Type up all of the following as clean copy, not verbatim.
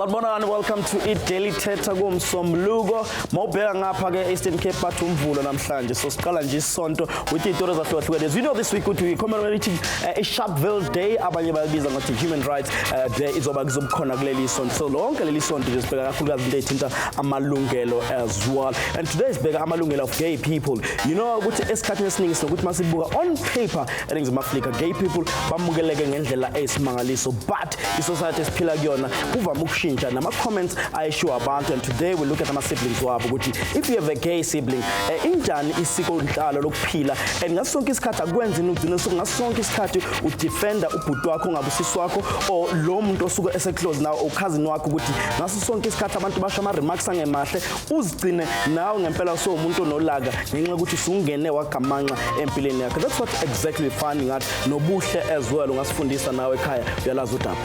Sanibonani, welcome to It Daily Thetha kumsombuluko. Mawubheka ngapha ke Eastern Cape bathi umvulo namhlanje. So siqala nje isonto with izitori zahlukene. As you know, this week we commemorating a Sharpeville Day, abanye bayibiza ngathi Human Rights Day. Izoba kuzobukhona kuleli sonto. So lonke leli sonto nje sibheka kakhulukazi into ethinta amalungelo as well. And today sibheka amalungelo of gay people. You know ukuthi esikhathini esiningi sokuthi masibuka on paper eNingizimu Afrika gay people bamukeleke ngendlela esimangaliso, but i-society esiphila kuyona kuvama ukushintsha nama comments ayishiwo abantu. And today we look at ama siblings wabo ukuthi if you have a gay sibling injani isiko nhlalo lokuphila, and ngaso sonke isikhathi akwenzini ugcina ngaso sonke isikhathi udefenda ubhuti wakho ongabusisi wakho or lo muntu osuka eseclose nawe o cousin wakho ukuthi ngaso sonke isikhathi abantu basho ama remarks angemahle uzigcine nawe ngempela so umuntu onolaka ngenxa ukuthi usungene wagamanxa empilweni yakhe. That's what exactly finding ngathi nobuhle as well ungasifundisa nawe ekhaya uyalazi udaba.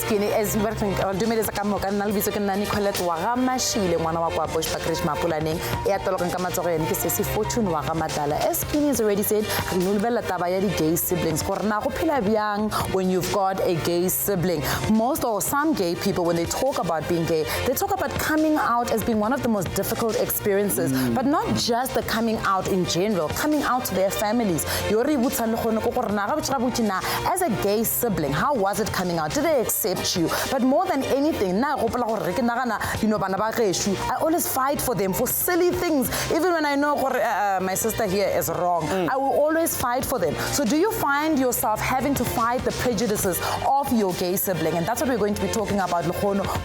Kini as dumeleza ka moka nna lebitso ke nna Nicolette wa ga Mashile ngwana wa kwa Bushbuckridge Mapulaneng e atoloka ka matsogeng ke se Fortune wa ga Madala. As Kini has already said, re nulbela taba ya di gay siblings gore na go phela byang when you've got a gay sibling. Most or some gay people, when they talk about being gay, they talk about coming out as being one of the most difficult experiences, but not just the coming out in general, coming out to their families. Yori butsa le gone go gore na ga botsa botsi na as a gay sibling, how was it coming out? Did they accept you? But more than anything, I always fight for them for silly things. Even when I know my sister here is wrong, I will always fight for them. So do you find yourself having to fight the prejudices of your gay sibling? And that's what we're going to be talking about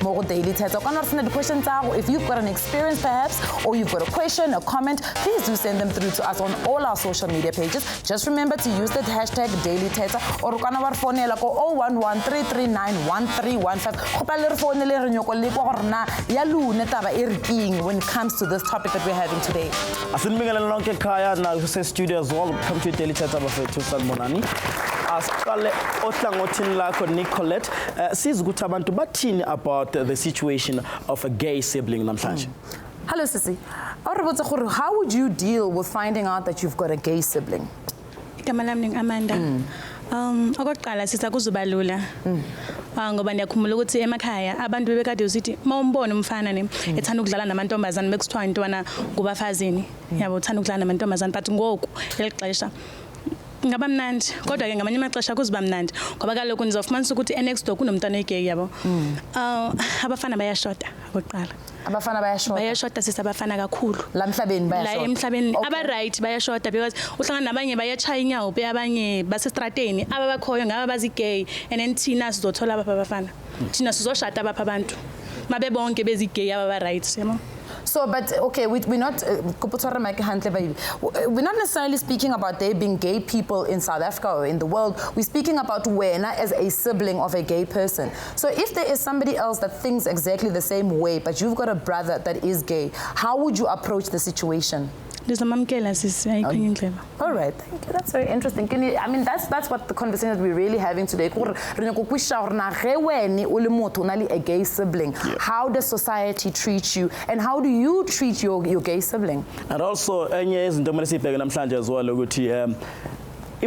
more daily. If you've got an experience perhaps, or you've got a question, a comment, please do send them through to us on all our social media pages. Just remember to use the hashtag Daily Thetha or 011-339-1315. When it comes to this topic that we're having today. Studio as well. Come to Daily Thetha bafethu sanibonani. Asiqale ohlangothini lakho Nicolette. Sizukuthi abantu bathini about the situation of a gay sibling namhlanje. Hello Sissy. How would you deal with finding out that you've got a gay sibling? Amanda. Okokuqala sisakuzuba lula. Ngoba ndiyakhumula ukuthi emakhaya abantu bebekade usithi mawumbona umfana ne ethanda ukudlala namantombazana bekusithiwa intwana kubafazini. Yabo uthanda ukudlala namantombazana, but ngoku elixesha ngaba mnandi, kodwa ke ngamanye amaxesha kuziba mnandi ngoba kaloku nizofumanisa ukuthi next door kunomntana egay yabo. Abafana bayashota okokuqala. Abafana bayashota sisabafana kakhulu la emhlabeni bayashota. La emhlabeni aba right bayashota because uhlangana nabanye bayachaya inyawo be abanye basestrateni ababakhoyo ngaba bazi gay, and then thina sizothola abapha abafana thina sizoshada abapha abantu mabe bonke bezi gay ababa right yebo. So, but okay, we're not necessarily speaking about there being gay people in South Africa or in the world. We're speaking about Wena as a sibling of a gay person. So if there is somebody else that thinks exactly the same way, but you've got a brother that is gay, how would you approach the situation? All right, thank you. That's very interesting. I mean, that's what the conversation that we're really having today. A gay sibling. How does society treat you, and how do you treat your gay sibling? And also, as well,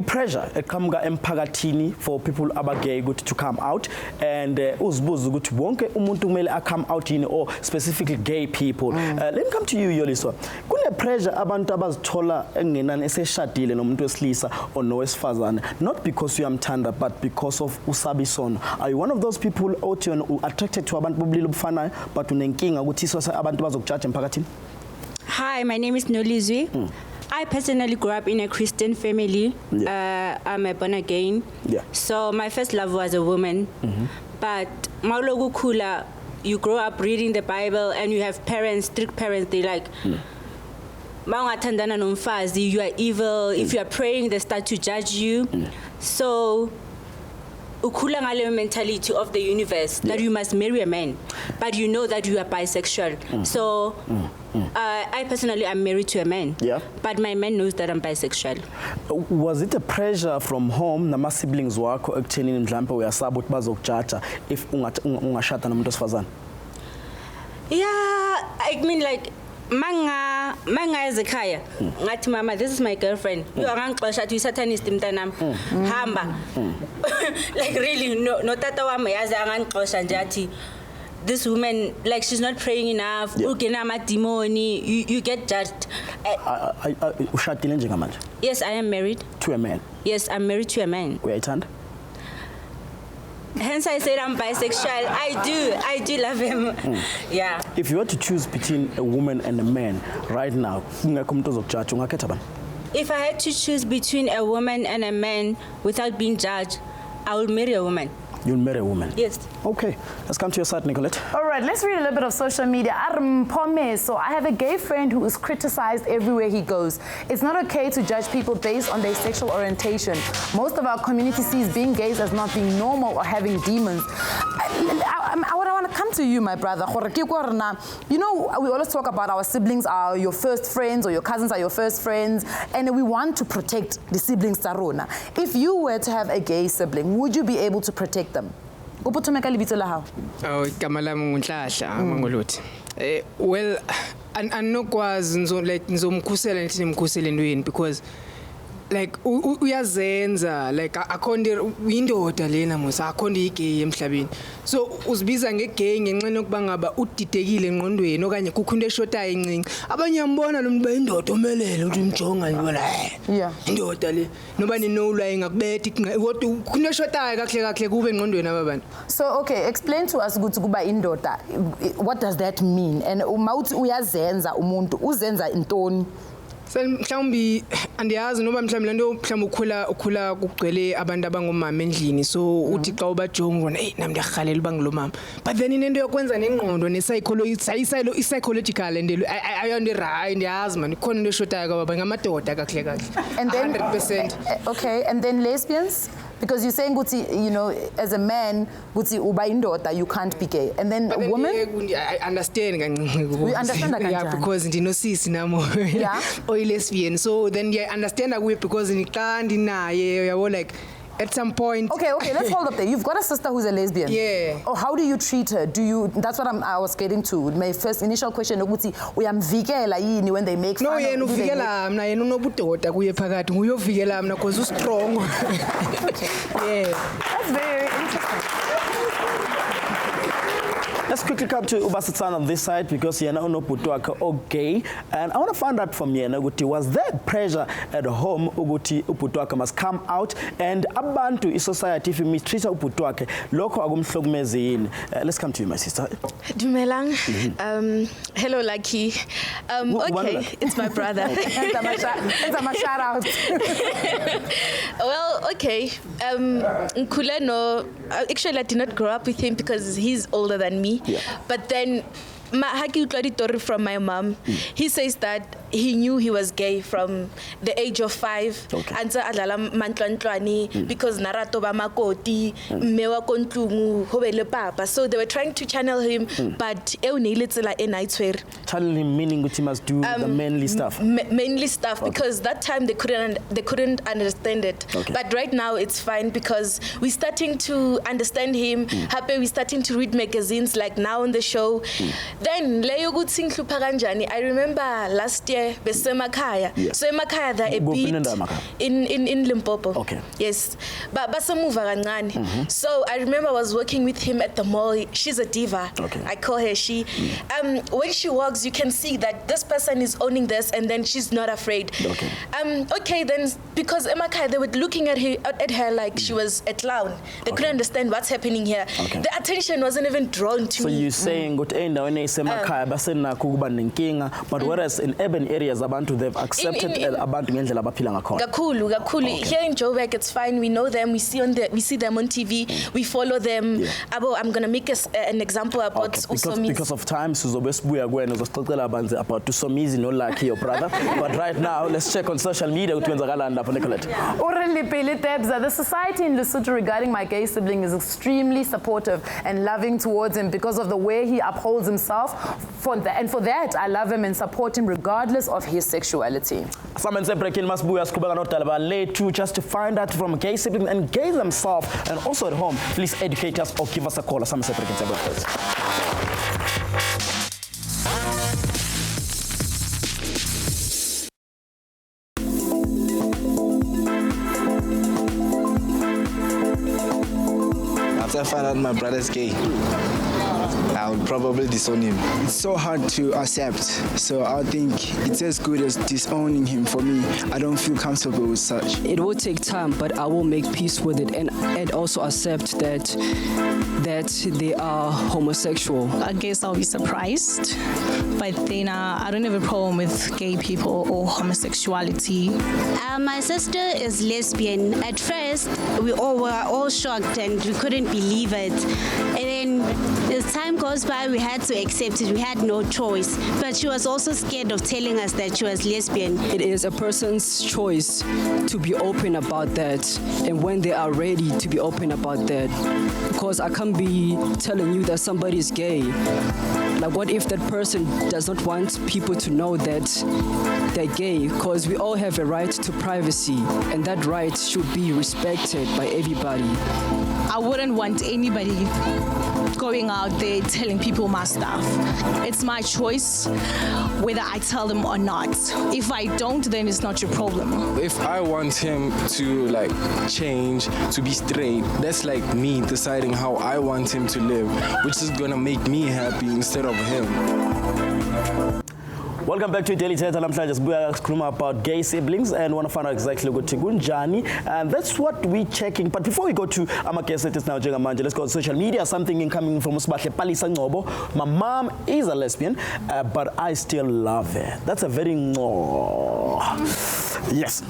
pressure eqhamuka emphakathini for people abagay to come out, and uzibuza ukuthi wonke umuntu kumele come out yini, or specifically gay people. Let me come to you Yoliswa. Kune pressure abantu abazithola engenani eseshadile nomuntu wesilisa or nowesifazane, not because you amthanda but because of usabisono. Are you one of those people out here attracted to abantu bobulili obufanayo but unenkinga ukuthi abantu bazokujudge emphakathini? Hi, my name is Nolizwi. I personally grew up in a Christian family. I'm a born again. So my first love was a woman. But maulogu kula, you grow up reading the Bible and you have parents, strict parents. They like, maungathandana nomfazi, you are evil. If you are praying, they start to judge you. So ukula ngale mentality of the universe that you must marry a man, but you know that you are bisexual. So I personally am married to a man, but my man knows that I'm bisexual. Was it a pressure from home nama siblings wakho ekutheni mhlawumbe uyasaba ukuthi bazokujaja if ungashada nomuntu osifazana? Yeah, I mean like manga ezekhaya ngathi mama, this is my girlfriend, you angangixosha athi usatanist mntanami hamba. Like really no tata wami yazi angangixosha nje athi this woman, like she's not praying enough, you get judged. Ushadile njengamanje? Yes, I am married. To a man? Yes, I'm married to a man. Uyayithanda? Hence I said I'm bisexual. I do love him. Yeah. If you were to choose between a woman and a man right now, if I had to choose between a woman and a man without being judged, I would marry a woman. You'll marry a woman? Yes. Okay, let's come to your side, Nicolette. All right, let's read a little bit of social media. So I have a gay friend who is criticized everywhere he goes. It's not okay to judge people based on their sexual orientation. Most of our community sees being gays as not being normal or having demons. I want to come to you, my brother. You know, we always talk about our siblings are your first friends or your cousins are your first friends, and we want to protect the siblings. If you were to have a gay sibling, would you be able to protect them? Well, anokwazi like ngizomkhusela ngithi nimkhusele entweni because like uyazenza like akhonde uyindoda lena musa akhonde igay emhlabeni so uzibiza ngegay ngenxeni yokuba ngaba udidekile engqondweni okanye kukho into eshotayo encinci abanye ambona lo muntu bayindoda omelele uthi umjonga nje yeah indoda le noba ninolwa ingakubetha kodwa into eshotayo kahle kube engqondweni ababantu. So okay, explain to us ukuthi kuba indoda, what does that mean? And mawuthi uyazenza umuntu uzenza intoni? Mhlawumbi andiyazi noba mhlawumbi lento mhlawumbi ukhula kugcwele abantu abangomama endlini so uthi xa ubajonga ubona nami ndiyarhalela uba ngilomama but then inento yokwenza nengqondo ne-psychological and ayonto right ndiyazi man ikhona into eshotayo kwababa ngamadoda kahle And then 100%. Okay, and then lesbians, because you're saying ukuthi, you know, as a man ukuthi uba indoda you can't be gay, and then a woman I understand we understand that yeah because ndinosisi namo yeah lesbian so then I understand that because xa ndinaye yabo like at some point. Okay, let's hold up there. You've got a sister who's a lesbian. Yeah. Oh, how do you treat her? That's what I was getting to. My first initial question ukuthi uyamvikela yini when they make fun of you? No, uvikela mina yena unobudoda kuye phakathi nguyovikela mina because ustrong. Okay. Yeah. That's very interesting. Let's quickly come to Ubasitsan on this side because Yena Unoputuaka okay. And I want to find out from Yena Uguti, was there pressure at home Uguti Uputuaka must come out and abantu in society if you mistreat Uputuaka loko agumhlogmezini. Let's come to you, my sister. Dumelang. Hello, Lucky. Okay, it's my brother. It's my shout out. Well, okay. Nkuleno, actually I did not grow up with him because he's older than me. Yeah. But then from my mom, he says that he knew he was gay from the age of 5 until adlala mantlwantlwani because narato ba makoti mewa kontlungu hobele papa, so they were trying to channel him but channel him meaning that he must do the manly stuff mainly stuff because that time they couldn't understand it but right now it's fine because we're starting to understand him. Happy we're starting to read magazines like now on the show. Then I remember last year Besemakhaya. So Emakhaya there a bit in Limpopo. Okay. Yes. But so I remember I was working with him at the mall. She's a diva. Okay. I call her she. When she walks you can see that this person is owning this and then she's not afraid. Okay, then because Emakhaya they were looking at her like she was a clown. They couldn't understand what's happening here. The attention wasn't even drawn to me. So you're saying but whereas in urban areas abantu they've accepted abantu ngendlela abaphila ngakhona. Kakhulu. Here in Joburg it's fine. We know them. We see them on TV. We follow them. I'm gonna make an example about Usomizi. Because of time sizobe sibuya kwena uzosixoxela abanzi about Usomizi no Lucky your brother. But right now let's check on social media ukuthi wenzakala lapho Nicolette. The society in Lesotho regarding my gay sibling is extremely supportive and loving towards him because of the way he upholds himself. For that, I love him and support him regardless of his sexuality. Just to find out from gay siblings and gays themselves and also at home, please educate us or give us a call. After I found out my brother's gay, I I would probably disown him. It's so hard to accept. So I think it's as good as disowning him for me. I don't feel comfortable with such. It will take time, but I will make peace with it and also accept that they are homosexual. I guess I'll be surprised, but then I don't have a problem with gay people or homosexuality. My sister is lesbian. At first, we were all shocked and we couldn't believe it. And then as time goes by, we had to accept it. We had no choice. But she was also scared of telling us that she was lesbian. It is a person's choice to be open about that, and when they are ready to be open about that. Because I can't be telling you that somebody is gay. Like, what if that person does not want people to know that they're gay? Because we all have a right to privacy, and that right should be respected by everybody. I wouldn't want anybody going out there telling people my stuff. It's my choice whether I tell them or not. If I don't, then it's not your problem. If I want him to like change, to be straight, that's like me deciding how I want him to live, which is gonna make me happy instead of him. Welcome back to Daily Thetha. Namhlanje sibuya about gay siblings and want to find out exactly ukuthi kunjani, and that's what we checking. But before we go to our guest now, njengamanje, let's go on social media. Something incoming from Usibahle Palisa Ngcobo. My mom is a lesbian, but I still love her. That's a very yes.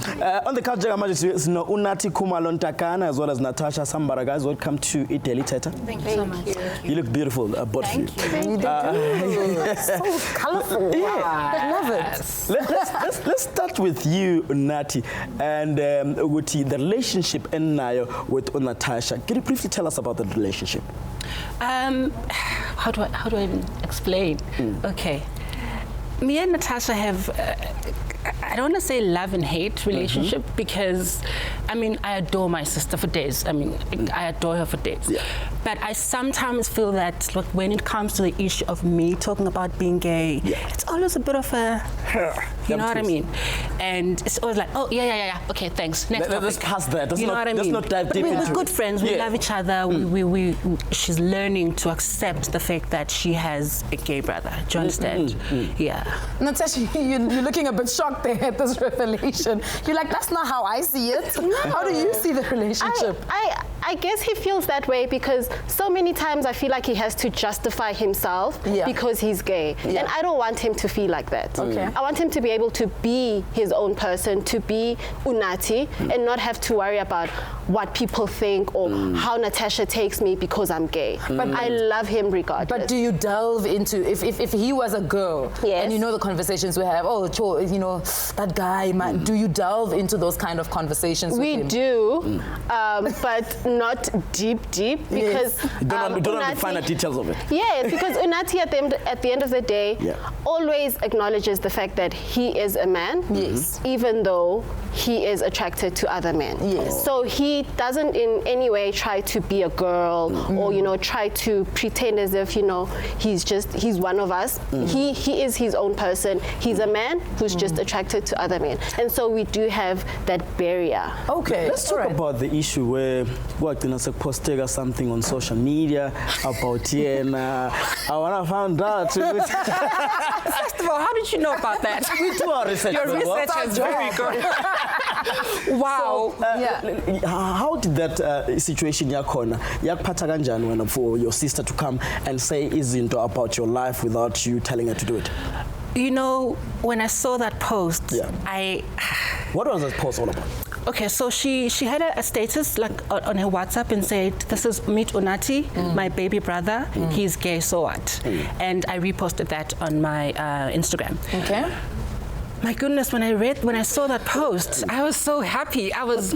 On the couch, njengamanje, no Unathi Khumalo Ntakana as well as Natasha Sambara. Guys, welcome to Daily Thetha. Thank you so much. You look beautiful, both of you. Thank you. So colorful. Yeah. I love it. Let's start with you, Nati, and with the relationship in Nayo with Natasha. Can you briefly tell us about the relationship? How do I even explain? Okay, me and Natasha have I don't want to say love and hate relationship because I mean I adore my sister for days. I mean I adore her for days. Yeah. But I sometimes feel that look, when it comes to the issue of me talking about being gay, it's always a bit of a you know what I mean? And it's always like, oh yeah, okay, thanks. Next topic. Let's pass that. You know what I mean? Let's not dive deep into it. We're good friends. We love each other. She's learning to accept the fact that she has a gay brother. Do you understand? Yeah. Natasha, you're looking a bit shocked there at this revelation. You're like, that's not how I see it. No. How do you see the relationship? I guess he feels that way because so many times I feel like he has to justify himself because he's gay. Yeah. And I don't want him to feel like that. Okay. I want him to be able to be his own person, to be Unati, and not have to worry about what people think or how Natasha takes me because I'm gay. But I love him regardless. But do you delve into, if he was a girl, and you know the conversations we have, you know, that guy, man, do you delve into those kind of conversations with him? We do, but not deep, because you don't define the details of it. Yes, because Unati at the end of the day always acknowledges the fact that he is a man, even though he is attracted to other men. Yes. So he doesn't in any way try to be a girl or, you know, try to pretend as if, you know, he's one of us. He is his own person. He's a man who's just attracted to other men. And so we do have that barrier. Okay. Let's talk about the issue where posting something on social media about Tiena. I want to find out. First of all, how did you know about that? We do our research. Your research is very good. Wow. So, how did that situation yakona yakuphatha kanjani wena for your sister to come and say izinto about your life without you telling her to do it? You know, when I saw that post, What was that post all about? Okay, so she had a status like on her WhatsApp and said, "This is meet Unati, my baby brother. He's gay, so what?" And I reposted that on my Instagram. Okay. My goodness, when I saw that post, I was so happy. I was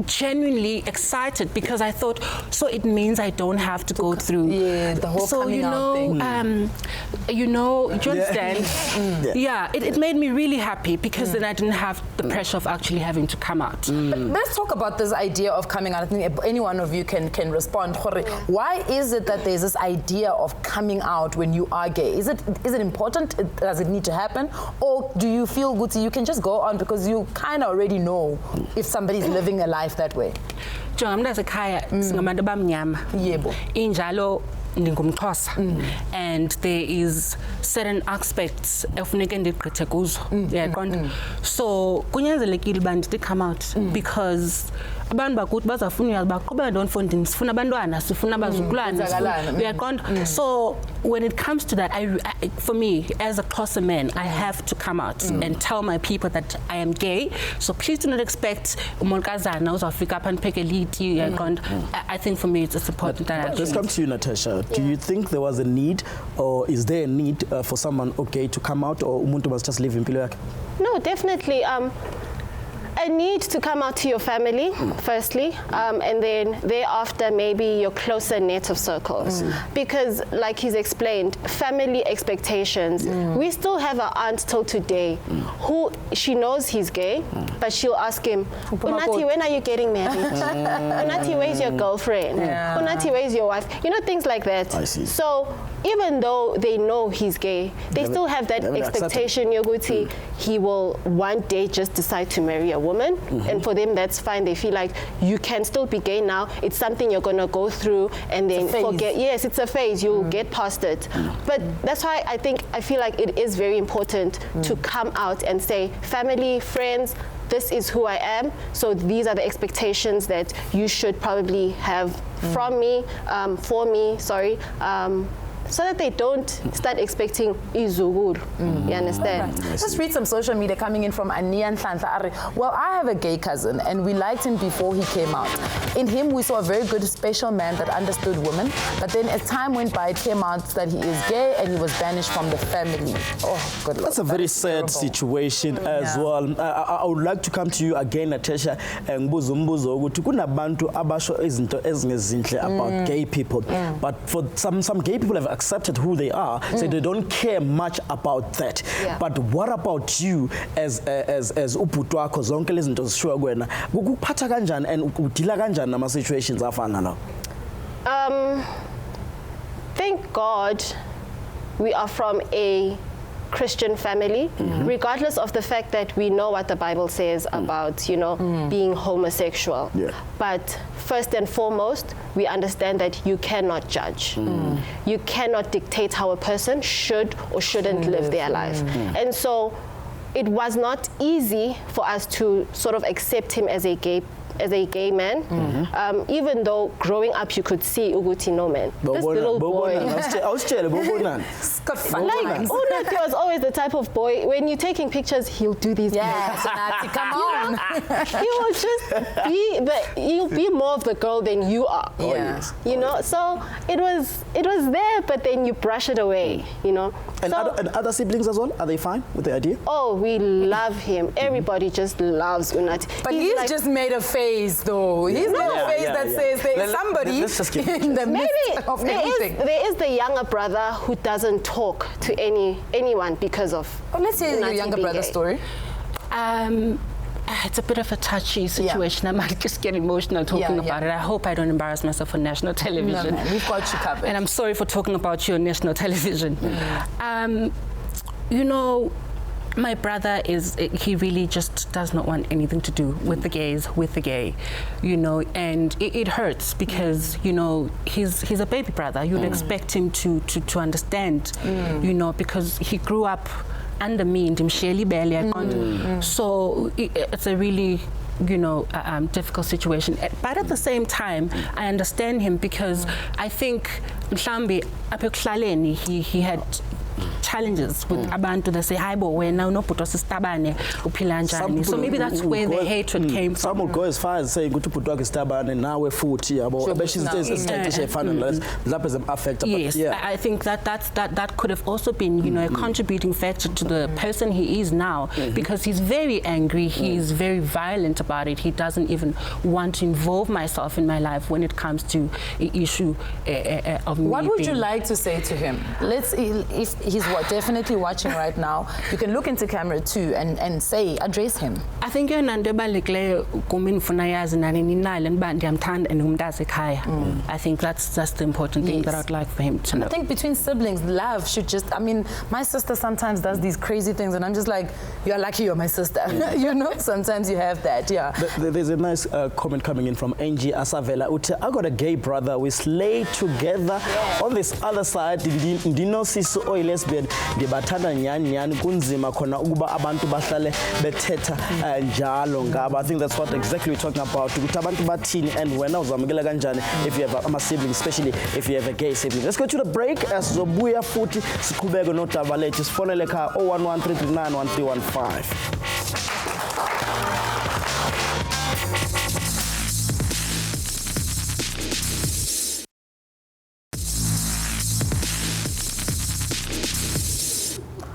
genuinely excited because I thought, so it means I don't have to go through the whole coming out thing. You know, do you understand? It made me really happy because then I didn't have the pressure of actually having to come out. But let's talk about this idea of coming out. I think any one of you can respond. Why is it that there's this idea of coming out when you are gay? Is it important? Does it need to happen? Or do you feel good you can just go on because you kind of already know if somebody's living a life that way? Injalo ndingumXhosa and there is certain aspects efuneke ndigqithe kuzo uyaqonda so kunyanzelekile uba ndithi come out because abantu bakuthi bazafuna baqhubeka ntoni sifuna abantwana sifuna abazukulwana uyaqonda so when it comes to that I for me as a Xhosa man I have to come out and tell my people that I am gay so please do not expect umonkazana uzawufika apha ndipheke liti uyaqonda I think for me it's important that let's come to you Natasha do you think there was a need or is there a need for someone okay to come out or umuntu must just live impilo yakhe? No, definitely. A need to come out to your family, firstly, and then thereafter maybe your closer net of circles. Because like he's explained, family expectations. We still have our aunt till today who she knows he's gay, but she'll ask him, Unati, when are you getting married? Unati, where's your girlfriend? Unati, where's your wife? You know, things like that. I see. So even though they know he's gay, they still have that expectation, Yoguti, he will one day just decide to marry a woman, and for them that's fine. They feel like you can still be gay now. It's something you're gonna go through and then forget. Yes, it's a phase. You'll get past it. But that's why I feel like it is very important to come out and say, family, friends, this is who I am. So these are the expectations that you should probably have from me, for me. Sorry. So that they don't start expecting izuguru. You understand? Let's read some social media coming in from Anian Tlantla. Well, I have a gay cousin and we liked him before he came out. In him, we saw a very good, special man that understood women. But then as time went by, it came out that he is gay and he was banished from the family. Oh, good Lord. That's a very sad situation as well. I would like to come to you again, Natasha. Ngibuza umbuzo ukuthi kunabantu abasho izinto ezingezinhle about gay people. But for some gay people have accepted who they are, so they don't care much about that. But what about you as ubhuti wakho zonke lezi zinto zishiwa kuwena ukuphatha kanjani and udila kanjani nama situations afana lawo? Thank God we are from a Christian family, regardless of the fact that we know what the Bible says about, you know, being homosexual. But first and foremost, we understand that you cannot judge. You cannot dictate how a person should or shouldn't live their life. And so it was not easy for us to sort of accept him as a gay man, even though growing up you could see Uguti no man. This little boy. Like Unati was always the type of boy, when you're taking pictures, he'll do these things. Come on. He will just he'll be more of the girl than you are. You know, so it was there, but then you brush it away, you know. And other siblings as well, are they fine with the idea? Oh, we love him. Everybody just loves Unati. But he's like, just made a face though. He's made a face that says there's somebody in the midst of everything. There is the younger brother who doesn't talk to anyone because of. Oh, let's hear your younger brother's story. It's a bit of a touchy situation. I might just get emotional talking about it. I hope I don't embarrass myself on national television. No, we've got you covered. And I'm sorry for talking about you on national television. You know, my brother he really just does not want anything to do with the gays, with the gay, you know, and it hurts because, you know, he's a baby brother. You'd expect him to understand, you know, because he grew up under me in Mashile. So it's a really, you know, difficult situation. But at the same time, I understand him because I think Mhlambi apekuhlaleni he had challenges with abantu that say, hi bo, wena unobhuti wasisitabane uphila njani. So maybe that's where the hatred came from. Some will go as far as saying ukuthi ubhuti wakhe isitabane nawe futhi yabo affect. Yes, I think that could have also been, you know, a contributing factor to the person he is now, because he's very angry, he's very violent about it. He doesn't even want to involve myself in my life when it comes to the issue of me. What would you like to say to him? he's definitely watching right now. You can look into camera too and say, address him. I think you're not I think that's the important thing that I'd like for him to know. I think between siblings, love should just, I mean, my sister sometimes does these crazy things and I'm just like, you're lucky you're my sister. You know, sometimes you have that, yeah. There's a nice comment coming in from Angie Asavela. I got a gay brother, we slay together. Yeah. On this other side, ndino siso oy lesbian, ndibathanda nyani kunzima khona ukuba abantu bahlale bethetha njalo ngaba. I think that's what exactly we're talking about. Ukuthi abantu bathini and wena uzamukela kanjani if you have a sibling, especially if you have a gay sibling. Let's go to the break. Asizobuya futhi siqhubeke nodaba lethu. Sifonele kha 0113391315.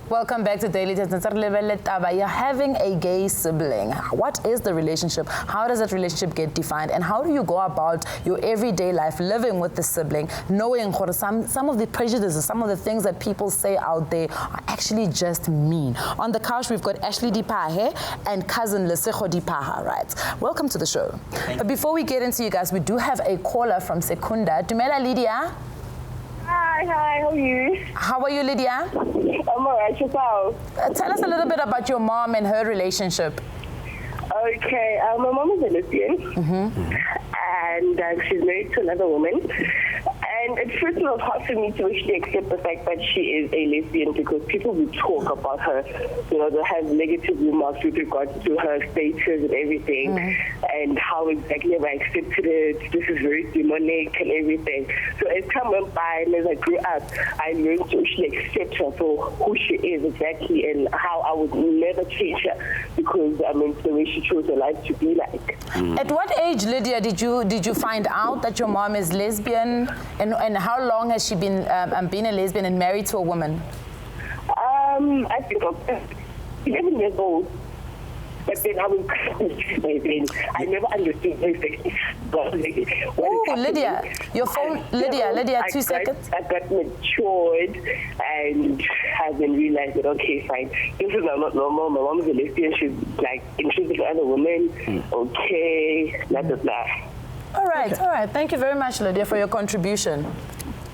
Welcome back to Daily Thetha. You're having a gay sibling. What is the relationship? How does that relationship get defined? And how do you go about your everyday life living with the sibling, knowing some of the prejudices, some of the things that people say out there are actually just mean? On the couch, we've got Ashley Dipahe and cousin Lesego Dipaha, right? Welcome to the show. But before we get into you guys, we do have a caller from Secunda. Dumela Lydia. Hi, how are you? How are you, Lydia? I'm alright, yourself? Tell us a little bit about your mom and her relationship. Okay, my mom is a lesbian, and she's married to another woman. And at first it was hard for me to actually accept the fact that she is a lesbian because people would talk about her, you know, they have negative remarks with regards to her status and everything, and how exactly have I accepted it, this is very demonic and everything. So as time went by and as I grew up, I learned to actually accept her for who she is exactly and how I would never change her because, I mean, the way she chose her life to be like. At what age, Lydia, did you find out that your mom is lesbian? And how long has she been being a lesbian and married to a woman? I think I'm 11 years old. But then I was I never understood exactly. Oh, Lydia, your phone, Lydia, 2 seconds. I got matured and I then realized that, okay, fine, this is not normal. My mom is a lesbian. She's like interested in other women. Okay, blah, blah, blah. All right. Thank you very much, Lydia, for your contribution.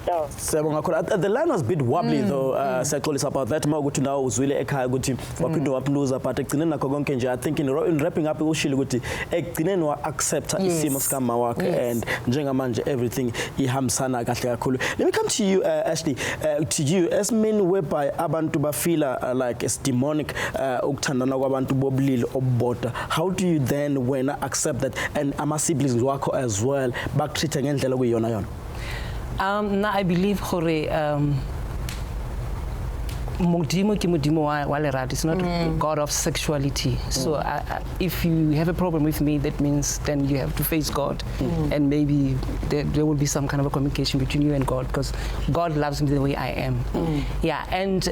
The line was a bit wobbly though, Sekolis, about that. Maguti now uzwile ekhaya ukuthi waphinde wapluza but ekugcineni nakho konke nje I think in wrapping up ushilo ukuthi ekugcineni wa accept isimo sikama wakhe and njengamanje everything ihambisana kahle kakhulu. Let me come to you, Ashley, to you as men whereby abantu bafeel like it's demonic ukuthandana kwabantu bobulili obodwa. How do you then when accept that and ama siblings wakho as well bakutreat ngendlela okuyiyona yona? Now I believe Modimo ke Modimo wa lerato. It's not God of sexuality. So if you have a problem with me, that means then you have to face God, and maybe there will be some kind of a communication between you and God, because God loves me the way I am. Yeah, and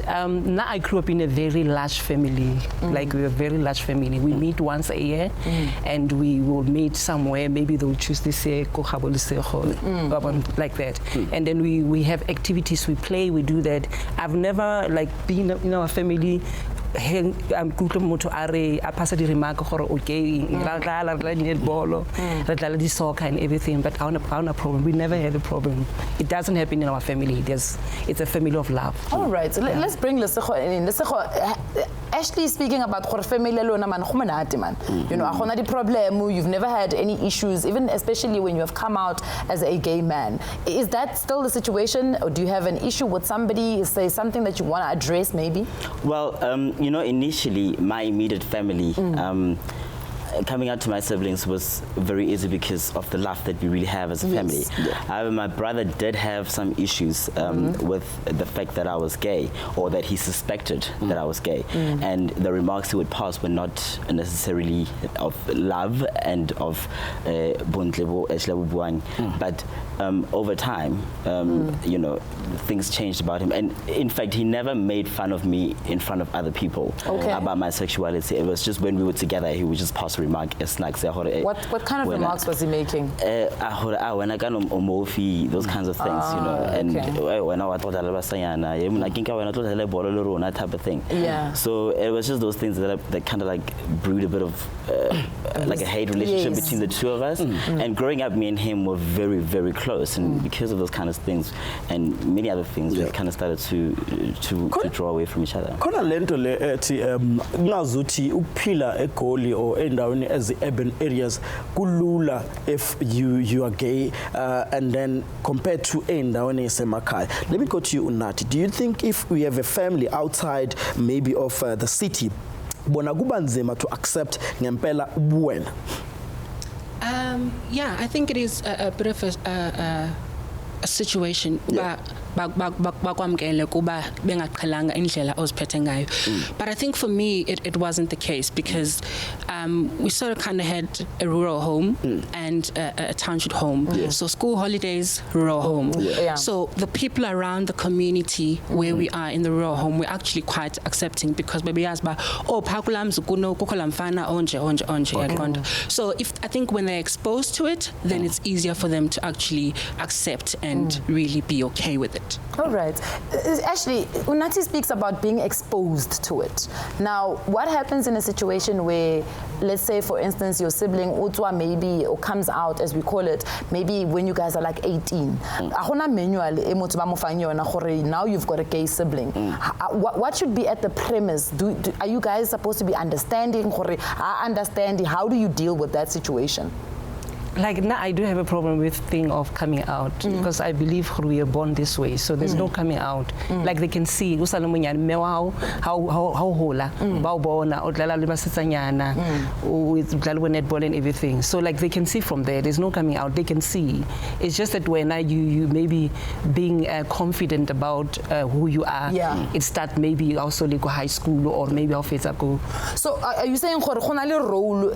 now I grew up in a very large family. Like we're a very large family. We meet once a year, and we will meet somewhere. Maybe they'll choose this year, like that. And then we have activities. We play. We do that. I've never being in our family, I'm good moto are a pass the remark or okay, soccer and everything, but on a problem. We never had a problem. It doesn't happen in our family. It's a family of love. All right, so let's bring Lesego in. Lesego, Ashley speaking about her family alone, man. You know, the problem. You've never had any issues, even especially when you have come out as a gay man. Is that still the situation, or do you have an issue with somebody? Say something that you want to address, maybe? Well, you know, initially my immediate family. Coming out to my siblings was very easy because of the love that we really have as a family. However, my brother did have some issues with the fact that I was gay, or that he suspected that I was gay. And the remarks he would pass were not necessarily of love and of but over time, you know, things changed about him. And in fact, he never made fun of me in front of other people about my sexuality. It was just when we were together, he would just pass remarks remark as like what kind of remarks was he making? When I got omofi, those kinds of things, you know, and when I was told that type of thing. Yeah. So it was just those things that kind of like brewed a bit of like a hate relationship between the two of us. And growing up, me and him were very, very close, and because of those kind of things and many other things, we kind of started to draw away from each other. Khona lento le ethi ngazuthi ukuphila eGoli or endaweni as the urban areas kulula if you are gay and then compared to endaweni esemakhaya. Let me go to you, Unathi. Do you think if we have a family outside maybe of the city, bona kuba nzima to accept ngempela ubuwena? Yeah, I think it is a bit of a situation bakwamkele kuba bengaqhelanga indlela oziphethe ngayo. But I think for me it wasn't the case because we sort of kind of had a rural home and a township home. So school holidays, rural home. So the people around the community where we are in the rural home, we're actually quite accepting because baby asked about so if I think when they're exposed to it, then it's easier for them to actually accept and really be okay with it. All right. Actually, Unathi speaks about being exposed to it. Now, what happens in a situation where, let's say, for instance, your sibling utwa maybe or comes out, as we call it, maybe when you guys are like 18. Now you've got a gay sibling. What should be at the premise? Are you guys supposed to be understanding? How do you deal with that situation? Like now, I do have a problem with thing of coming out because I believe we are born this way, so there's no coming out. Like they can see, how hola, baubona, with netball and everything. So like they can see from there. There's no coming out. They can see. It's just that when you maybe being confident about who you are, it start maybe also like high school or maybe off it go. So are you saying role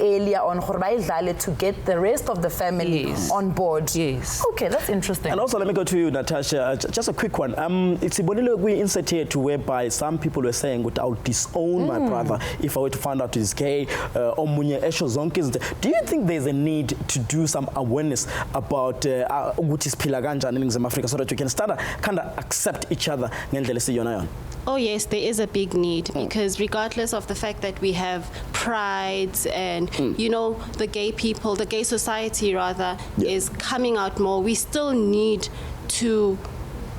earlier on to get the rest of the family on board? Yes. Okay, that's interesting. And also, let me go to you, Natasha. Just a quick one. It's a we insert here to whereby some people were saying, "I'll disown my brother if I were to find out he's gay." Do you think there's a need to do some awareness about what is pilaganja in Africa so that you can start kind of accept each other? Oh yes, there is a big need because regardless of the fact that we have prides and you know the gay people, the gay society rather is coming out more, we still need to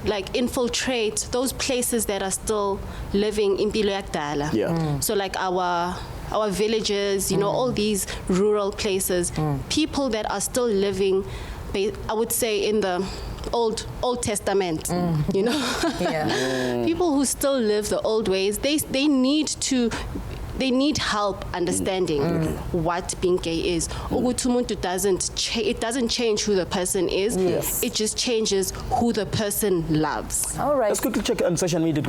like infiltrate those places that are still living in Impilo Yakdala. So like our villages, you know, all these rural places, people that are still living, I would say in the Old Testament, you know, people who still live the old ways, they need help understanding what being gay is. It doesn't change who the person is. It just changes who the person loves. All right. Let's quickly check on social media.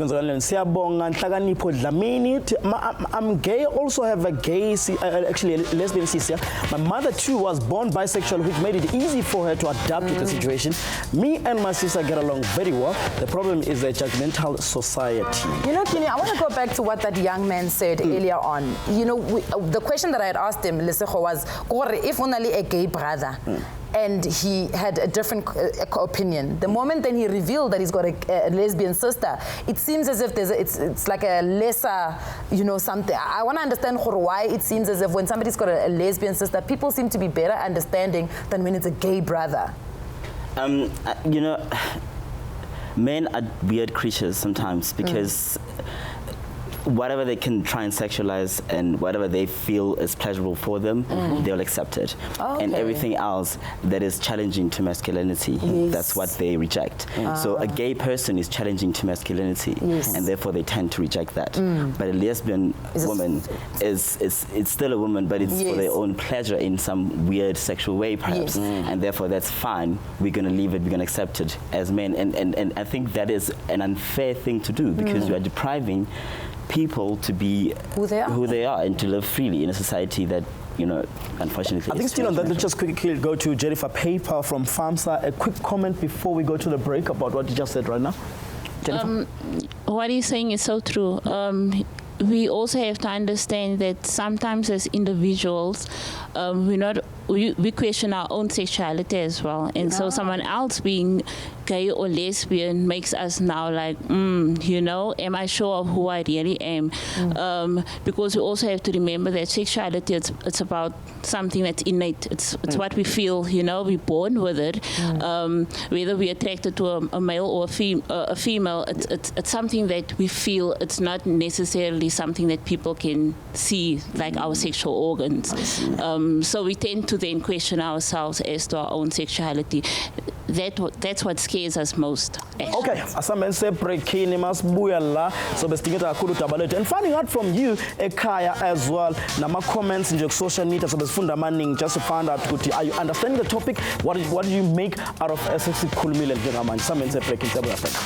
I'm gay. Also have a gay, actually a lesbian sister. My mother too was born bisexual, which made it easy for her to adapt to the situation. Me and my sister get along very well. The problem is a judgmental society. You know, Kini, I want to go back to what that young man said earlier on. You know, the question that I had asked him, Lesego, was, if only a gay brother, and he had a different opinion. The moment then he revealed that he's got a lesbian sister, it seems as if it's like a lesser, you know, something. I want to understand why it seems as if when somebody's got a lesbian sister, people seem to be better understanding than when it's a gay brother. You know, men are weird creatures sometimes because whatever they can try and sexualize and whatever they feel is pleasurable for them, they'll accept it. And everything else that is challenging to masculinity, that's what they reject. So a gay person is challenging to masculinity, and therefore they tend to reject that. But a lesbian woman it's still a woman, but it's for their own pleasure in some weird sexual way, perhaps. And therefore that's fine. We're going to leave it. We're going to accept it as men. And I think that is an unfair thing to do because you are depriving people to be who they are and to live freely in a society that, you know, unfortunately. I think still on that, let's just quickly go to Jennifer Paper from FAMSA. A quick comment before we go to the break about what you just said right now. Jennifer? What he's saying is so true. we also have to understand that sometimes as individuals, we question our own sexuality as well. And so someone else being gay or lesbian makes us now like, am I sure of who I really am? Because we also have to remember that sexuality, it's about something that's innate. It's what we feel, we're born with it. Whether we're attracted to a male or a female, it's something that we feel. It's not necessarily something that people can see, like our sexual organs. So we tend to then question ourselves as to our own sexuality. That's what scares us most. Actually. Okay, asamense break Kini masibuya la so besingeta kakhulu udaba lethu and finding out from you ekhaya as well nama comments nje ku social media so besifunda amaningi just to find out ukuthi are you understanding the topic, what do you make out of sesikhulumile njengamanje. Asamense break intaba yafana.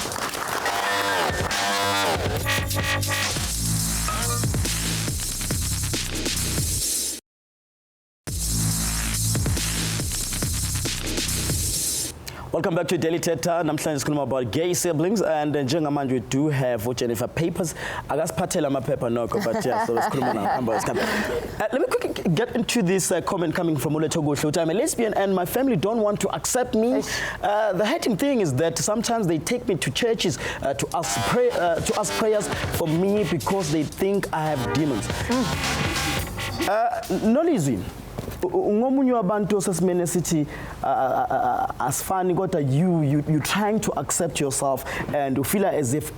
Welcome back to Daily Thetha. Namhlanje sikhuluma about gay siblings and njengamanje we do have Jennifer papers. Akasiphathela amaphepha nokho but yeah, so sikhuluma about let me quickly get into this comment coming from Uletho Kuhle. I'm a lesbian and my family don't want to accept me. The hurting thing is that sometimes they take me to churches to ask prayers for me because they think I have demons. Nolizwi. Ngomunye wabantu sesimene sithi asifani kodwa you trying to accept yourself and you feel as if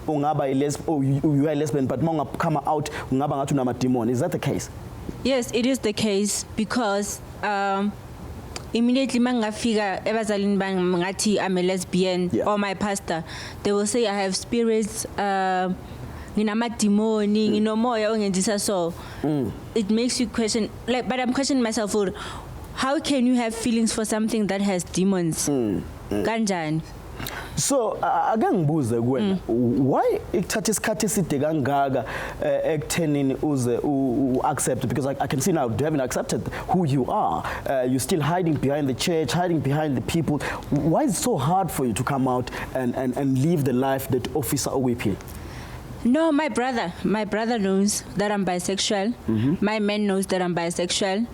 ungaba you are a lesbian but monga come out ungaba ngathi unama demon. Is that the case? Yes, it is the case because immediately mangafika ebazalini bami ngathi I'm a lesbian or my pastor, they will say I have spirits, nginamadimoni, nginomoya ongenzisa so. It makes you question, but I'm questioning myself, how can you have feelings for something that has demons? Kanjani? So akangibuze kuwena why ikuthatha isikhathi eside kangaka ekuthenini uze accept, because I can see now you haven't accepted who you are. You're still hiding behind the church, hiding behind the people. Why is it so hard for you to come out and live the life that Officer Owipi? No, my brother knows that I'm bisexual. My man knows that I'm bisexual.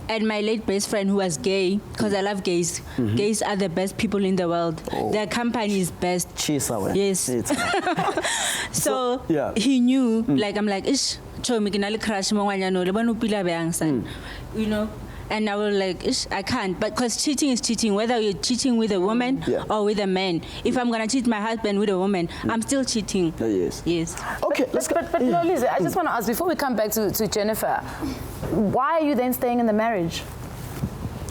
And my late best friend who was gay, because I love gays. Gays are the best people in the world. Their company is best. Yes. So yeah. He knew, like I'm like, ish, crush and I was like, I can't. But because cheating is cheating, whether you're cheating with a woman or with a man. If I'm going to cheat my husband with a woman, I'm still cheating. Yes. Okay, let's go. But no, Lizzie, I just want to ask, before we come back to Jennifer, why are you then staying in the marriage?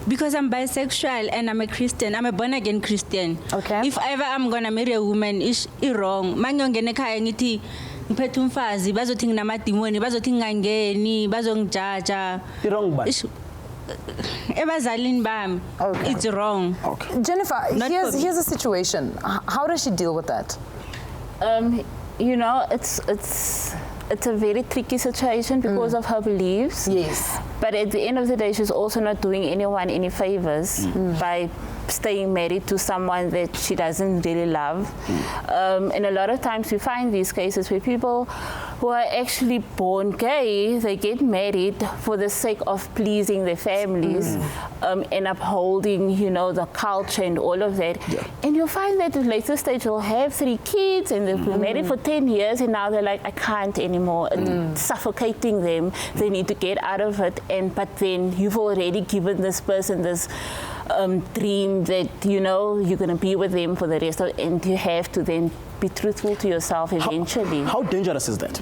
Because I'm bisexual and I'm a Christian. I'm a born-again Christian. Okay. If ever I'm going to marry a woman, it's wrong. Ngiphethe umfazi bazothi nginamadimoni bazothi ngangeni bazongijaja. Wrong ba? Ebazalini bami. It's wrong. Okay. Jennifer, here's a situation. How does she deal with that? It's a very tricky situation because of her beliefs. Yes. But at the end of the day, she's also not doing anyone any favors by staying married to someone that she doesn't really love. And a lot of times we find these cases where people who are actually born gay, they get married for the sake of pleasing their families and upholding, the culture and all of that. Yeah. And you'll find that at the later stage they'll have 3 kids and they've been married for 10 years and now they're like, I can't anymore. It's suffocating them. They need to get out of it. But then you've already given this person this dream that, you're going to be with them for the rest of it, and you have to then be truthful to yourself eventually. How dangerous is that?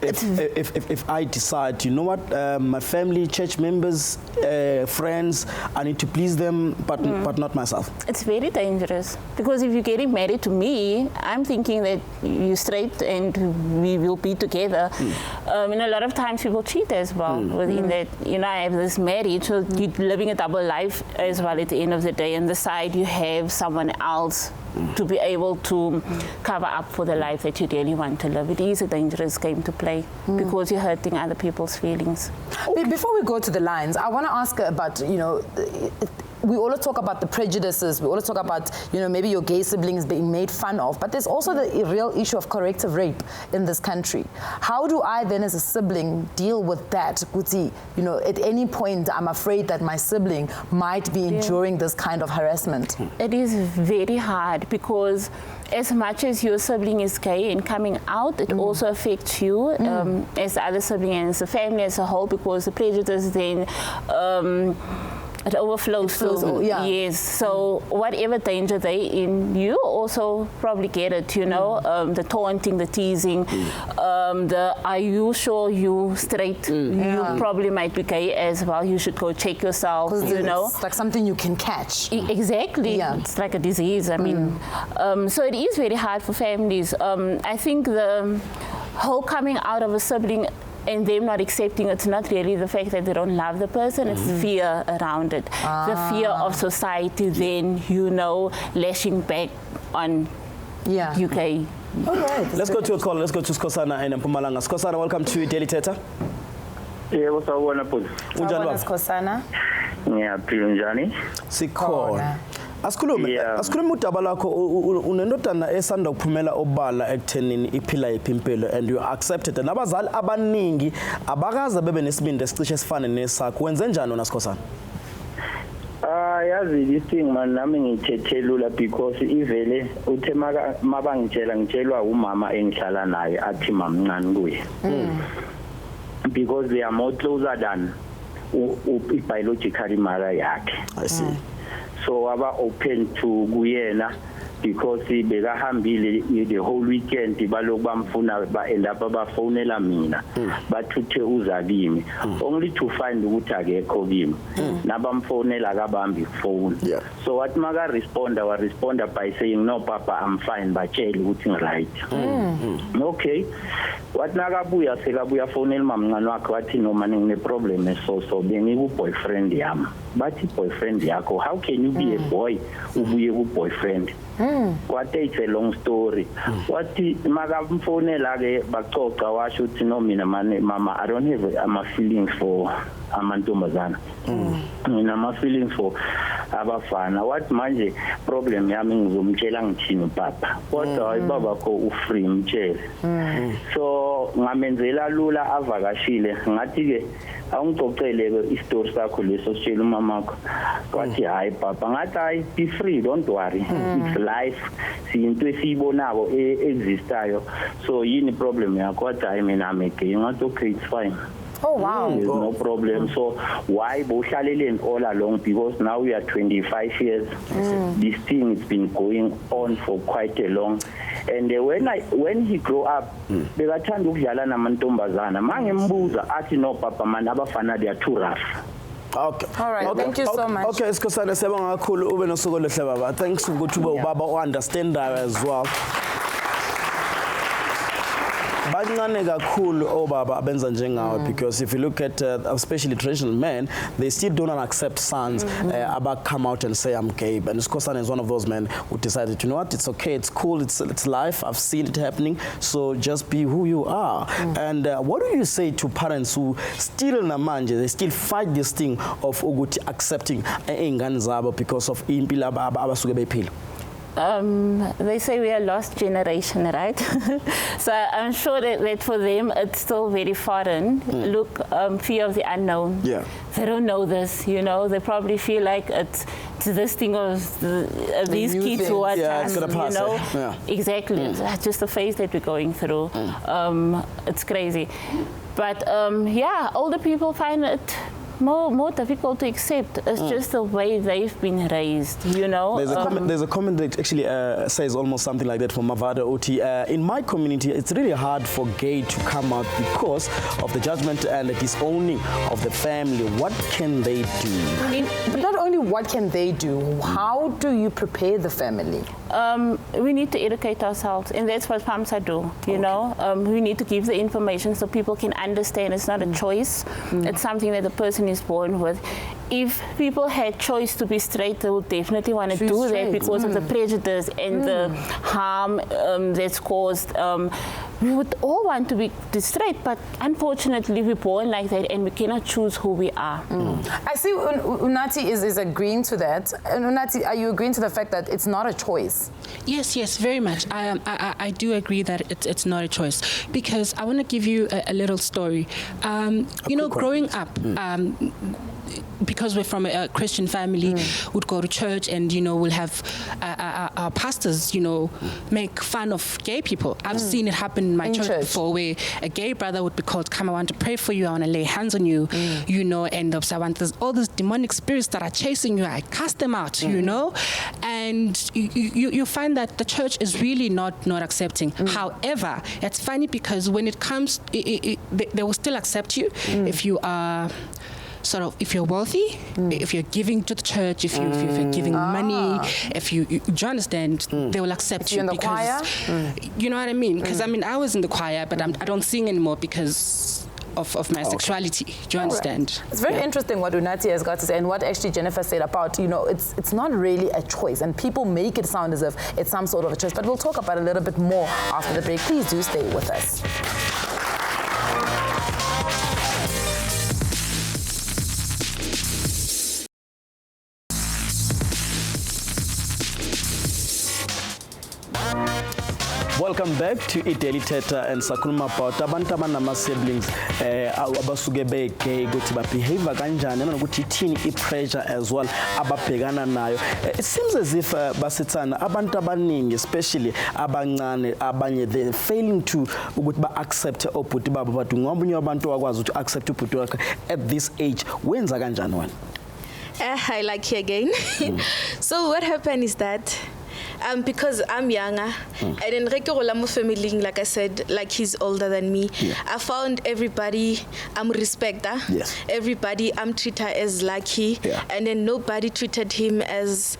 If I decide, you know what, my family, church members, friends, I need to please them, but not myself. It's very dangerous because if you're getting married to me, I'm thinking that you're straight and we will be together. And a lot of times people cheat as well within that, I have this marriage, so you're living a double life as well at the end of the day. On the side, you have someone else to be able to cover up for the life that you really want to live. It is a dangerous game to play because you're hurting other people's feelings. Before we go to the lines, I want to ask about, we always talk about the prejudices, we always talk about, you know, maybe your gay siblings being made fun of, but there's also the real issue of corrective rape in this country. How do I then as a sibling deal with that? Kuti, you know, at any point I'm afraid that my sibling might be enduring this kind of harassment. It is very hard because as much as your sibling is gay and coming out, it also affects you as the other sibling and as a family as a whole, because the prejudice then it overflows. Yes. So whatever danger they in, you also probably get it. You know, the taunting, the teasing, the are you sure you straight? You probably might be gay as well. You should go check yourself. You know, it's like something you can catch. Exactly. It's like a disease. I mean, so it is very hard for families. I think the whole coming out of a sibling and them not accepting, it's not really the fact that they don't love the person, it's fear around it. The fear of society then, you know, lashing back on UK. All right. Let's go to a call. Let's go to Skosana in Mpumalanga. Skosana, welcome to Daily Thetha. Yeah, what's up, wonderful? Skosana. Yeah, Njani. Sikhona. Asikhulume udaba lakho unendodana esanda ukuphumela obala ekuthenini iphila impilo and you accepted nabazali abaningi abakaza bebe nesibindi esicishe sifane nesakho wenze njani wena Sikhosana? Yazi this thing man nami ngithethelula because ivele uthe mabangitshela ngitshelwa umama engihlala naye athi mamncane kuye. Because they are more closer than biological mother yakhe. I see. So aba open to kuyena because bekahambile the whole weekend baloku bamfuna ba end up abafonela mina bathuthe uzakimi only to find ukuthi akekho kimi nabamfonela kabambi phone. So what maka responda by saying no papa I'm fine batshela ukuthi ngiright. Okay, what nakabuya sekabuya fonela mamncane wakhe wathi no man ngine problem so bengiku boyfriend yami. Bathi boyfriend yakho, how can you be a boy ubuye ku boyfriend? What it's a long story. What makamfonela ke baxoxa washo uthi no mina mama I don't have my feelings for amantombazana. Mina my feelings for abafana. What manje problem yami ngizomtshela ngithini papa. Kodwa hayi baba ko ufree mtshele. So ngamenzela lula avakashile ngathi ke awungixoxele istory sakho leso sitshela umamakho wathi hayi papa ngathi hayi be free don't worry it's life sinto esiyibonako existayo so yini problem yakho wathi hayi mina I'm gay ngathi okay it's fine. Oh wow. There's no problem. So why bohlaleleni all along? Because now we are 25 years. This thing has been going on for quite a long. And when he grew up, bekathanda ukudlala namantombazana. Mangembuza athi no papa man abafana they are too rough. Okay. All right. Thank you so much. Okay, Sikhosana siyabonga kakhulu ube nosuku oluhle baba. Thanks ukuthi ube ubaba understand as well. Bancane kakhulu obaba abenza njengawe because if you look at especially traditional men, they still don't accept sons about come out and say I'm gay. And Sikhosana is one of those men who decided, you know what, it's okay, it's cool, it's life, I've seen it happening, so just be who you are. And what do you say to parents who still namanje, they still fight this thing of ukuthi accepting ingane zabo because of impilo abasuke bephila? They say we are lost generation, right? So I'm sure that for them it's still very foreign. Look, fear of the unknown. Yeah. They don't know this, you know. They probably feel like it's this thing of these kids who are it's gonna pass, you know. Yeah. Exactly. It's just the phase that we're going through. It's crazy. But yeah, older people find it more difficult to accept. It's just the way they've been raised, you know. There's a comment that actually says almost something like that from Mavada Oti. In my community, it's really hard for gay to come out because of the judgment and the disowning of the family. What can they do? But not only what can they do, how do you prepare the family? We need to educate ourselves, and that's what PAMSA do, you know. We need to give the information so people can understand it's not a choice. It's something that the person is born with. if people had choice to be straight, they would definitely want to do that because of the prejudice and the harm that's caused. We would all want to be straight, but unfortunately we're born like that and we cannot choose who we are. I see Unati is agreeing to that. And Unati, are you agreeing to the fact that it's not a choice? Yes, very much. I do agree that it's not a choice, because I want to give you a little story. You know, growing up, because we're from a Christian family, would go to church and, you know, we'll have our pastors, you know, make fun of gay people. I've seen it happen in my church before, where a gay brother would be called, come, I want to pray for you, I want to lay hands on you, you know, and I want all these demonic spirits that are chasing you, I cast them out, you know, and you find that the church is really not accepting. However, it's funny because when it comes, they will still accept you if you are if you're wealthy, if you're giving to the church, if you're giving money, if you do you understand, they will accept you. In the choir? You know what I mean? Because I mean, I was in the choir, but I don't sing anymore because of my sexuality. Do you understand? It's very interesting what Unati has got to say, and what actually Jennifer said about, you know, it's not really a choice, and people make it sound as if it's some sort of a choice, but we'll talk about it a little bit more after the break. Please do stay with us. Welcome back to iDaily Thetha, and sakhuluma about abantu abanama siblings abasuke be-gay ukuthi babehave kanjani nokuthi ithini i-pressure as well ababhekana nayo. It seems as if basithana abantu abaningi, especially abancane, abanye they failing to ukuthi ba-accept obhuti babo, but ngobunye abantu wakwazi ukuthi accept ubhuti wakhe at this age. Wenza kanjani wena? I like you again. So what happened is that because I'm younger, and in Rekegolamo family, like I said, like he's older than me, I found everybody respect her. Everybody treat her as lucky, and then nobody treated him as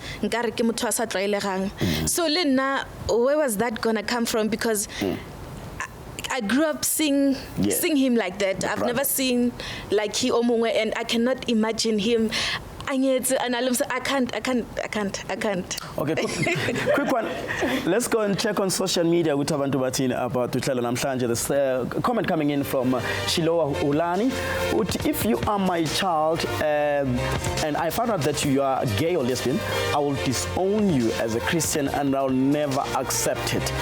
so Lena, where was that gonna come from? Because I grew up seeing him like that. I've never seen like he omungwe, and I cannot imagine him. I can't. Okay, quick one. Let's go and check on social media with abantu bathini about uhlelo namhlanje. There's a comment coming in from Shilowa Ulani. If you are my child and I found out that you are gay or lesbian, I will disown you as a Christian and I'll never accept it.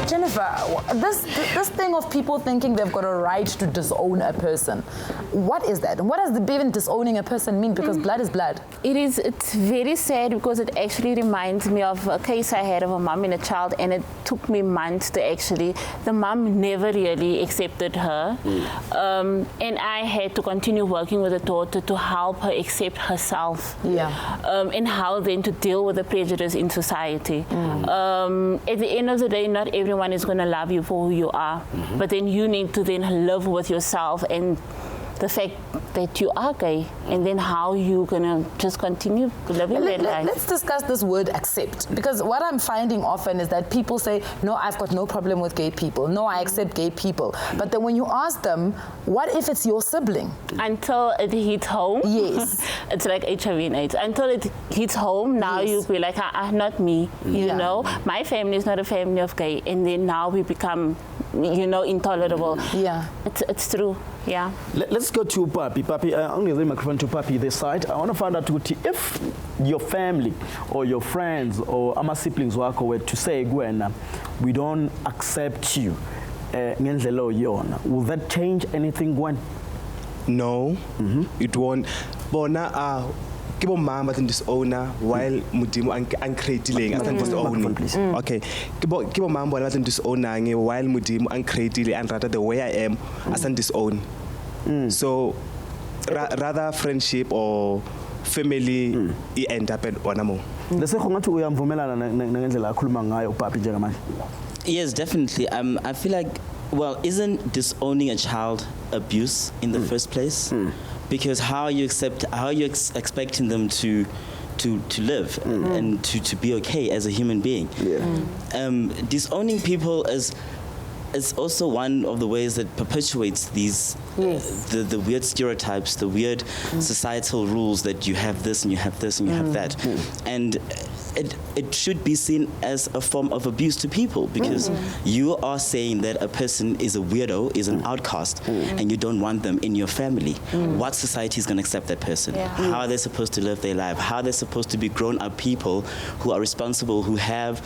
Jennifer, this thing of people thinking they've got a right to disown a person, what is that? And what does even disowning a person mean? Because blood is blood. It's very sad, because it actually reminds me of a case I had of a mom and a child, and it took me months to actually, the mom never really accepted her, and I had to continue working with the daughter to help her accept herself, and how then to deal with the prejudice in society. At the end of the day, not everyone is going to love you for who you are, but then you need to then live with yourself and the fact that you are gay, and then how you're gonna just continue living that life. Let's discuss this word accept, because what I'm finding often is that people say, no, I've got no problem with gay people, no, I accept gay people, but then when you ask them, what if it's your sibling? Until it hits home. Yes. It's like HIV and AIDS. Until it hits home, now you'll be like, not me, you know, my family is not a family of gay, and then now we become, you know, intolerable. It's true. Let's go to Papi. Papi, I'm going to give the microphone to Papi this side. I want to find out if your family or your friends or ama siblings were to say, Gwen, we don't accept you, will that change anything, Gwen? No, it won't. Bona kibo mama than disowner while mudimu uncreating as than disowning. Okay, kibo mama than disowning while mudimu uncreating and rather the way I am as an disown. So rather friendship or family end up at one more. Yes, definitely. I feel like, well, isn't disowning a child abuse in the first place? Because how are you expecting them to live and to be okay as a human being? Disowning people is it's also one of the ways that perpetuates these the weird stereotypes, the weird societal rules that you have this and you have this and you have that, and it should be seen as a form of abuse to people, because you are saying that a person is a weirdo, is an outcast, and you don't want them in your family. What society is going to accept that person? How are they supposed to live their life? How are they supposed to be grown-up people who are responsible, who have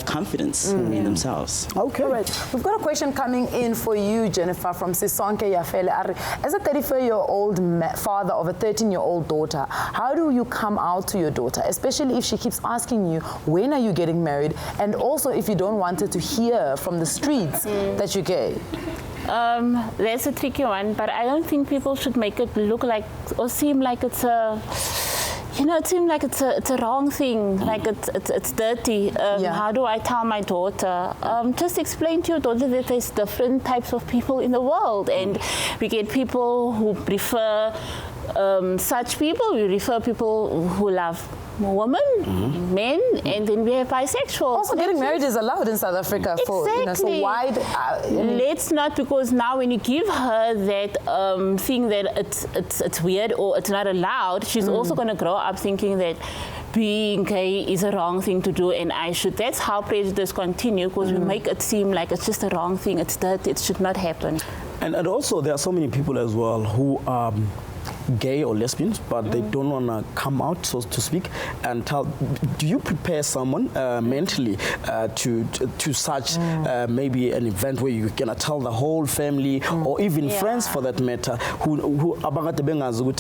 confidence in themselves? Okay. Right. We've got a question coming in for you, Jennifer, from Sisonke Yafele. As a 34-year-old father of a 13-year-old daughter, how do you come out to your daughter, especially if she keeps asking you, when are you getting married? And also if you don't want her to hear from the streets that you're gay. That's a tricky one, but I don't think people should make it look like or seem like it's a... it seems like it's a wrong thing, like it's dirty. How do I tell my daughter? Just explain to your daughter that there's different types of people in the world, and we get people who prefer such people, we refer people who love women, men, and then we have bisexuals. Also, getting married is allowed in South Africa. Exactly. So why? Let's not, because now when you give her that thing that it's weird or it's not allowed, she's also going to grow up thinking that being gay is a wrong thing to do, and I should. That's how prejudice continues, because we make it seem like it's just a wrong thing. It's dirty. It should not happen. And also, there are so many people as well who are gay or lesbians, but they don't want to come out, so to speak, and tell. Do you prepare someone mentally to such maybe an event where you're gonna tell the whole family or even friends, for that matter, who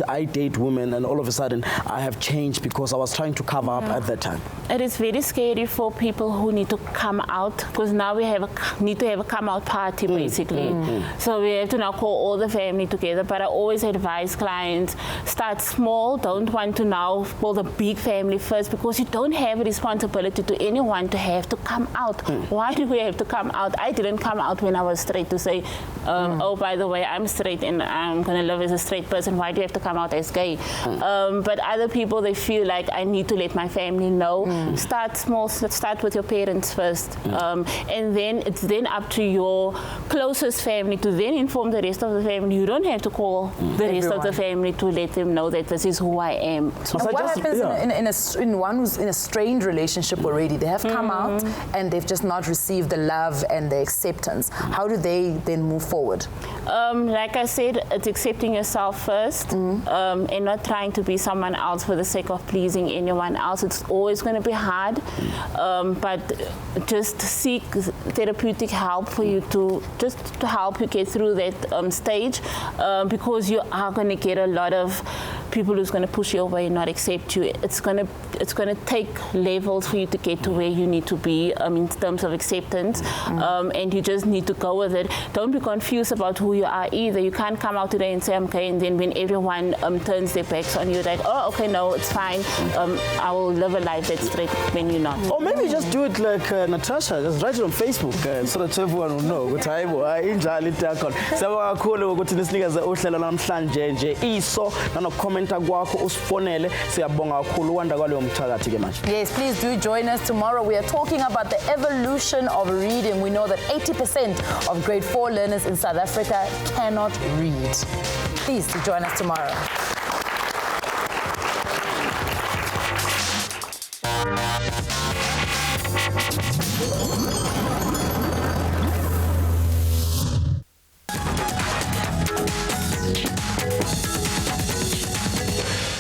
I date women and all of a sudden I have changed because I was trying to cover up at that time? It is very scary for people who need to come out, because now we need to have a come out party basically. So we have to now call all the family together. But I always advise clients, start small. Don't want to now call the big family first, because you don't have a responsibility to anyone to have to come out. Why do we have to come out? I didn't come out when I was straight to say, oh, by the way, I'm straight and I'm going to live as a straight person. Why do you have to come out as gay? But other people, they feel like I need to let my family know. Start small. Start with your parents first. And then it's then up to your closest family to then inform the rest of the family. You don't have to call the rest of the family to let them know that this is who I am. So what happens in one who's in a strained relationship already? They have come out and they've just not received the love and the acceptance. How do they then move forward? Like I said, it's accepting yourself first and not trying to be someone else for the sake of pleasing anyone else. It's always going to be hard, but just seek therapeutic help for you to help you get through that stage, because you are going to get a lot of people who's going to push you away and not accept you. It's going to take levels for you to get to where you need to be in terms of acceptance, and you just need to go with it. Don't be confused about who you are either. You can't come out today and say I'm gay, and then when everyone turns their backs on you, like, oh, okay, no, it's fine. I will live a life that's straight when you're not. Or maybe just do it like Natasha, just write it on Facebook so that everyone will know. Yes, please do join us tomorrow. We are talking about the evolution of reading. We know that 80% of grade 4 learners in South Africa cannot read. Please do join us tomorrow.